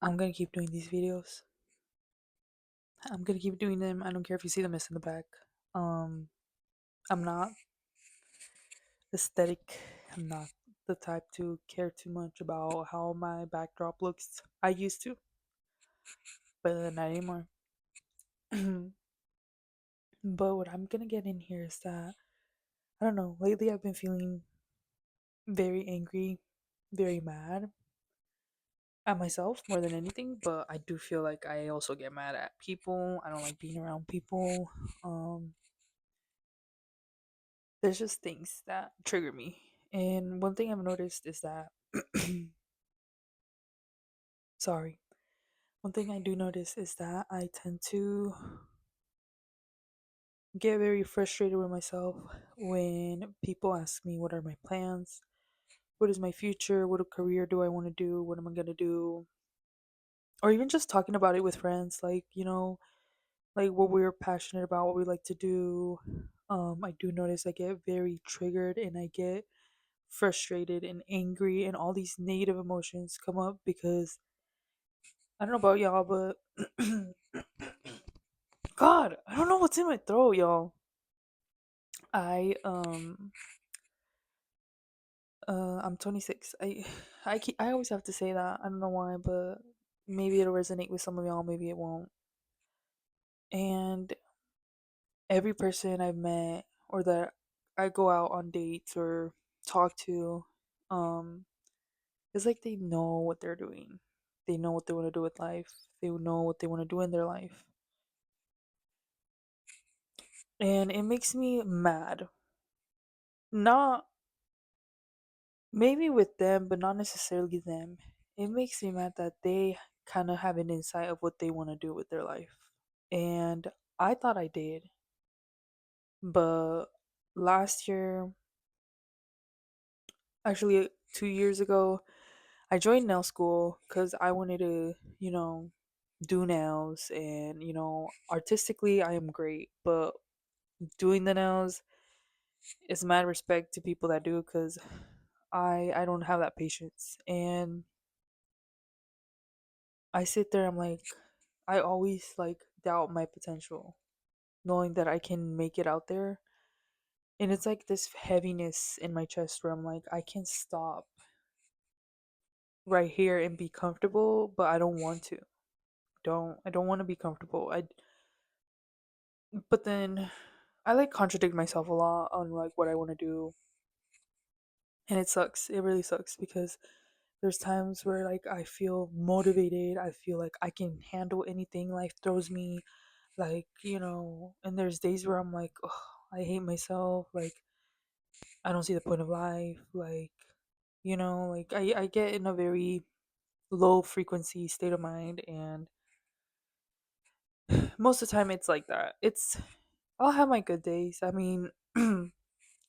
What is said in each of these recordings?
I'm gonna keep doing these videos. I'm gonna keep doing them. I don't care if you see the mess in the back. Um, I'm not aesthetic. I'm not the type to care too much about how my backdrop looks. I used to, but not anymore. But what I'm gonna get in here is that I don't know. Lately, I've been feeling very angry, very mad at myself more than anything. But I do feel like I also get mad at people. I don't like being around people. Um, there's just things that trigger me. And one thing I've noticed is that, sorry, one thing I do notice is that I tend to get very frustrated with myself when people ask me what are my plans, what is my future, what career do I want to do, what am I going to do, or even just talking about it with friends, like, like what we're passionate about, what we like to do. I do notice I get very triggered and I get frustrated and angry and all these negative emotions come up because I don't know about y'all, but God, I don't know what's in my throat, y'all. I I'm 26. I always have to say that. I don't know why, but maybe it'll resonate with some of y'all, maybe it won't. And every person I've met or that I go out on dates or talk to, um, it's like they know what they're doing. They know what they want to do with life. They know what they want to do in their life. And it makes me mad. Not maybe with them, but not necessarily them. It makes me mad that they kind of have an insight of what they want to do with their life. And I thought I did. But last year, actually 2 years ago, I joined nail school because I wanted to, do nails. And, artistically, I am great. But doing the nails is mad respect to people that do because I don't have that patience. And I sit there, I'm like, I always like doubt my potential, knowing that I can make it out there. And it's like this heaviness in my chest where I'm like, I can stop right here and be comfortable, but I don't want to. I don't want to be comfortable. But then I like contradict myself a lot on like what I want to do. And it sucks. It really sucks because there's times where like I feel motivated. I feel like I can handle anything life throws me. Like, and there's days where I'm like, oh, I hate myself. Like, I don't see the point of life. Like, like I get in a very low frequency state of mind. And most of the time it's like that. I'll have my good days. I mean,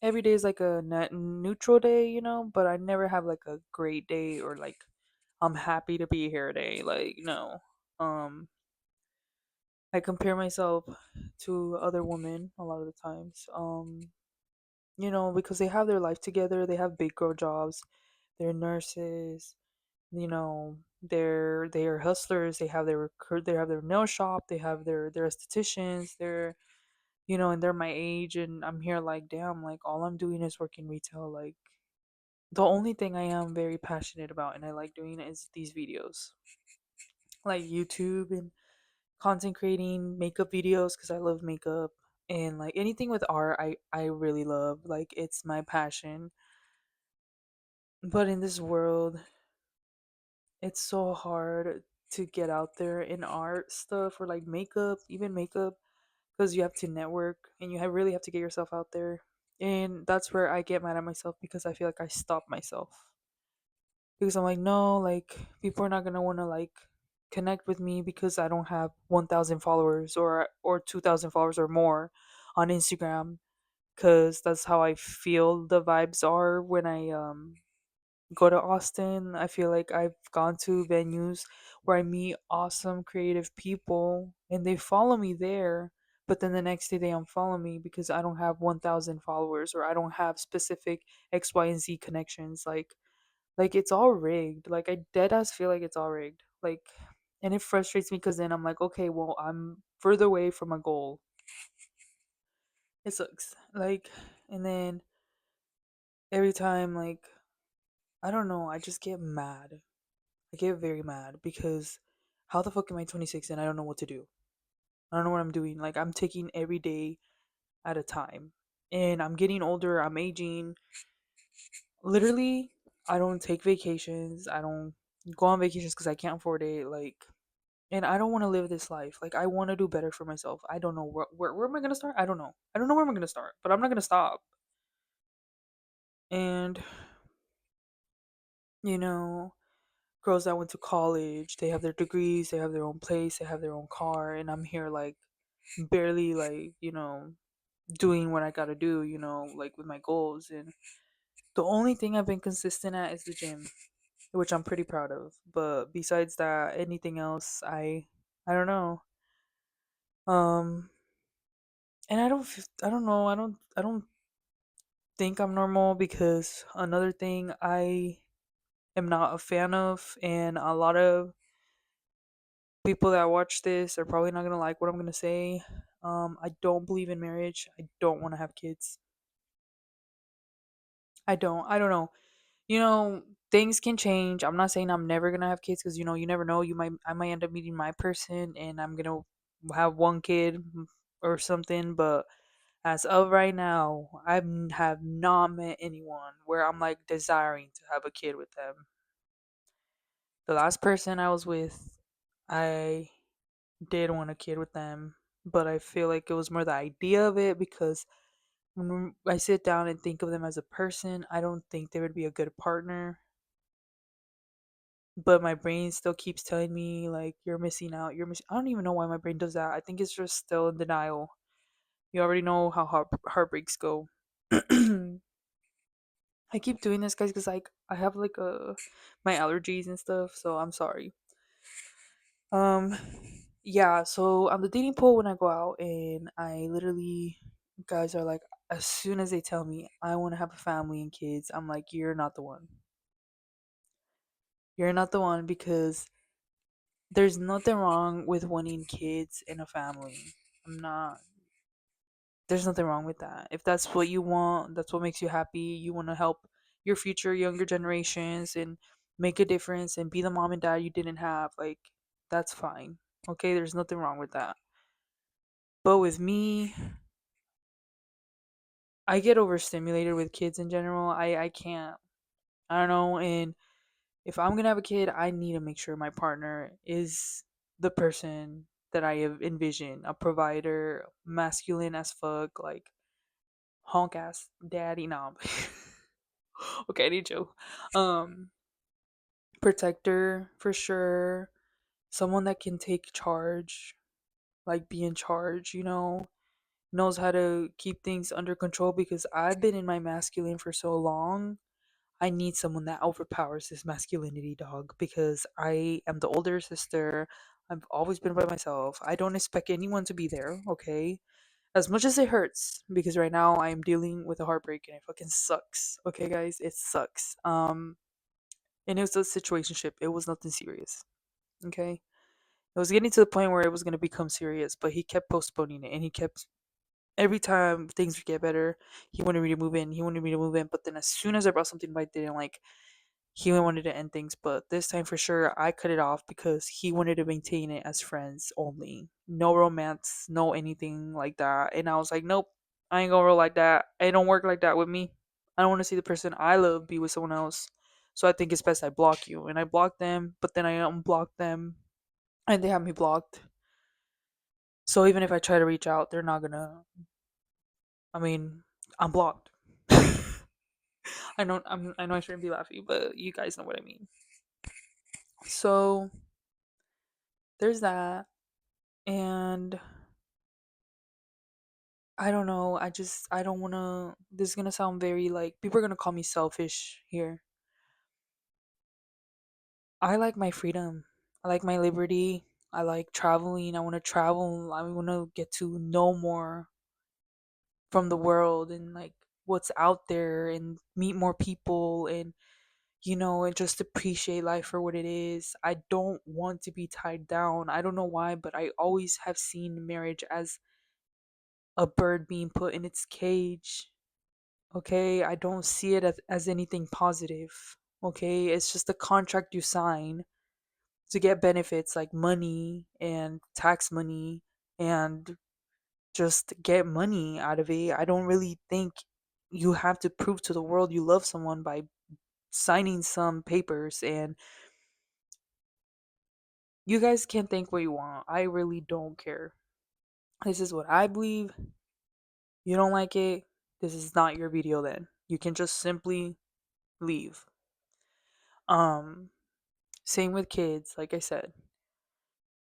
every day is like a net neutral day, but I never have like a great day or like I'm happy to be here day. Like, no. Um, I compare myself to other women a lot of the times. Because they have their life together, they have big girl jobs, they're nurses, they're hustlers, they have their nail shop, they have their estheticians, and they're my age and I'm here like damn, like all I'm doing is working retail. Like the only thing I am very passionate about and I like doing is these videos. Like YouTube and content creating, makeup videos because I love makeup and like anything with art I really love. Like it's my passion. But in this world, it's so hard to get out there in art stuff or like makeup, even makeup, because you have to network and really have to get yourself out there. And that's where I get mad at myself because I feel like I stop myself. Because I'm like, no, like people are not gonna want to like connect with me because I don't have 1,000 followers or 2,000 followers or more on Instagram. Because that's how I feel the vibes are when I go to Austin. I feel like I've gone to venues where I meet awesome creative people and they follow me there, but then the next day they unfollow me because I don't have 1,000 followers or I don't have specific X, Y, and Z connections. Like it's all rigged. Like I dead ass feel like it's all rigged. Like, and it frustrates me because then I'm like, okay, well, I'm further away from my goal. It sucks. Like, and then every time, like, I don't know, I just get mad. I get very mad because how the fuck am I 26 and I don't know what to do? I don't know what I'm doing. Like, I'm taking every day at a time. And I'm getting older, I'm aging. Literally, I don't take vacations. I don't go on vacations because I can't afford it. Like, and I don't want to live this life. Like, I want to do better for myself. I don't know where am I gonna start? I don't know. I don't know where I'm gonna start, but I'm not gonna stop. And you know, girls that went to college, they have their degrees, they have their own place, they have their own car, and I'm here like barely like doing what I gotta do. Like with my goals. And the only thing I've been consistent at is the gym, which I'm pretty proud of. But besides that, anything else, I don't know. Um, and I don't know. I don't think I'm normal because another thing I am not a fan of, and a lot of people that watch this are probably not gonna like what I'm gonna say. I don't believe in marriage. I don't want to have kids. I don't. I don't know. you know Things can change. I'm not saying I'm never gonna have kids because you never know. I might end up meeting my person and I'm gonna have one kid, or something. But as of right now, have not met anyone where I'm like desiring to have a kid with them. The last person I was with, I did want a kid with them, but I feel like it was more the idea of it because when I sit down and think of them as a person, I don't think they would be a good partner. But my brain still keeps telling me like you're missing out. I don't even know why my brain does that. I think it's just still in denial. You already know how heartbreaks go. I keep doing this, guys, because like I have like my allergies and stuff. So I'm sorry. Um, yeah. So on the dating pool, when I go out and I literally, guys are like, as soon as they tell me I want to have a family and kids, I'm like, you're not the one. You're not the one because there's nothing wrong with wanting kids in a family. I'm not. There's nothing wrong with that. If that's what you want, that's what makes you happy. You want to help your future younger generations and make a difference and be the mom and dad you didn't have. Like, that's fine. Okay, there's nothing wrong with that. But with me, I get overstimulated with kids in general. I can't. I don't know. And if I'm gonna have a kid, I need to make sure my partner is the person that I have envisioned, a provider, masculine as fuck, like honk ass daddy knob. Okay, I need you. Um, Protector for sure. Someone that can take charge, like be in charge, knows how to keep things under control because I've been in my masculine for so long. I need someone that overpowers this masculinity, dog, because I am the older sister. I've always been by myself. I don't expect anyone to be there, okay? As much as it hurts, because right now I am dealing with a heartbreak and it fucking sucks. Okay, guys, it sucks. And it was a situationship. It was nothing serious. Okay? It was getting to the point where it was gonna become serious, but he kept postponing it and he kept every time things would get better, he wanted me to move in. He wanted me to move in, but then as soon as I brought something I didn't like, he wanted to end things. But this time for sure, I cut it off because he wanted to maintain it as friends only. No romance, no anything like that. And I was like, nope, I ain't gonna roll like that. It don't work like that with me. I don't want to see the person I love be with someone else. So I think it's best I block you. And I blocked them, but then I unblocked them, and they have me blocked. So even if I try to reach out, they're not gonna. I mean, I'm blocked. I know I shouldn't be laughing, but you guys know what I mean. So there's that. And I don't know. I don't want to. This is going to sound very like people are going to call me selfish here. I like my freedom. I like my liberty. I like traveling. I want to travel. I want to get to know more from the world and like what's out there and meet more people and and just appreciate life for what it is. I don't want to be tied down. I don't know why, but I always have seen marriage as a bird being put in its cage. Okay, I don't see it as anything positive. Okay, it's just a contract you sign to get benefits like money and tax money and just get money out of it. I don't really think you have to prove to the world you love someone by signing some papers. And you guys can think what you want. I really don't care. This is what I believe. You don't like it. This is not your video then. You can just simply leave. Um Same with kids, like I said.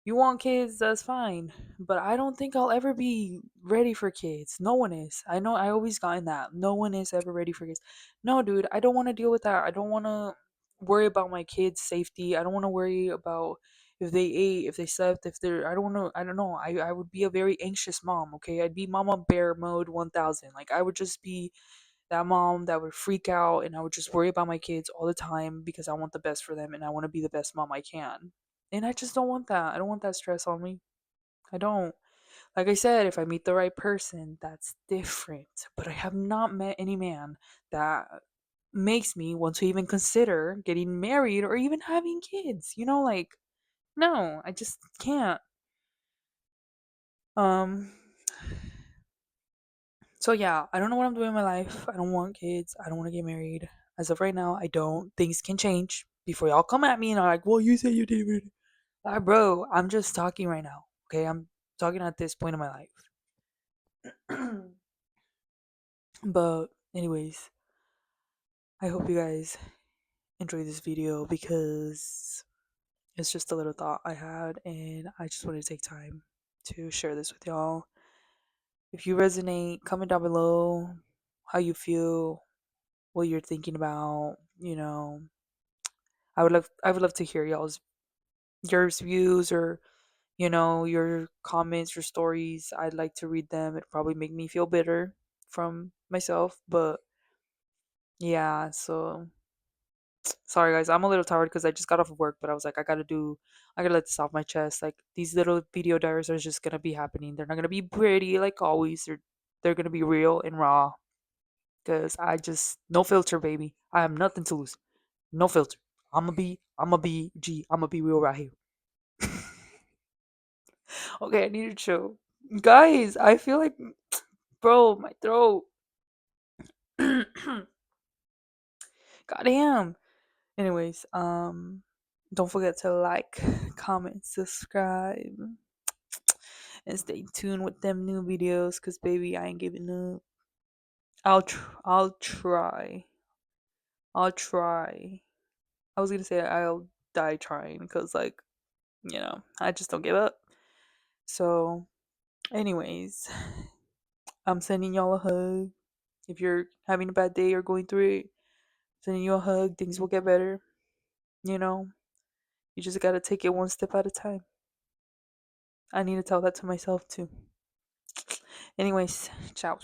You want kids, that's fine. But I don't think I'll ever be ready for kids. No one is. I know I always gotten that. No one is ever ready for kids. No, dude, I don't want to deal with that. I don't want to worry about my kids' safety. I don't want to worry about if they ate, if they slept, if they're I don't know. I don't know. I would be a very anxious mom, okay? I'd be mama bear mode 1000. Like I would just be that mom that would freak out and I would just worry about my kids all the time because I want the best for them and I want to be the best mom I can. And I just don't want that. I don't want that stress on me. I don't. Like I said, if I meet the right person, that's different. But I have not met any man that makes me want to even consider getting married or even having kids. Like, no, I just can't. Um, So yeah, I don't know what I'm doing in my life. I don't want kids. I don't want to get married. As of right now, I don't. Things can change before y'all come at me and are like, "Well, you said you didn't." Bro, I'm just talking right now. Okay, I'm talking at this point in my life. But anyways, I hope you guys enjoy this video because it's just a little thought I had, and I just wanted to take time to share this with y'all. If you resonate, comment down below how you feel, what you're thinking about. I would love to hear your views or your comments, your stories. I'd like to read them. It'd probably make me feel bitter from myself, but yeah. So sorry guys, I'm a little tired because I just got off of work, but I was like, I gotta let this off my chest. Like these little video diaries are just gonna be happening. They're not gonna be pretty like always. They're gonna be real and raw because I just no filter, baby. I have nothing to lose. No filter. I'm gonna be real right here. Okay, I need to chill. Guys, I feel like, bro, my throat. Goddamn. Anyways, don't forget to like, comment, subscribe, and stay tuned with them new videos. Cause baby, I ain't giving up. I'll try. I'll try. I was gonna say I'll die trying, cause like I just don't give up. So, anyways, I'm sending y'all a hug. If you're having a bad day or going through it, sending you a hug. Things will get better. You know, you just gotta take it one step at a time. I need to tell that to myself too. Anyways, ciao.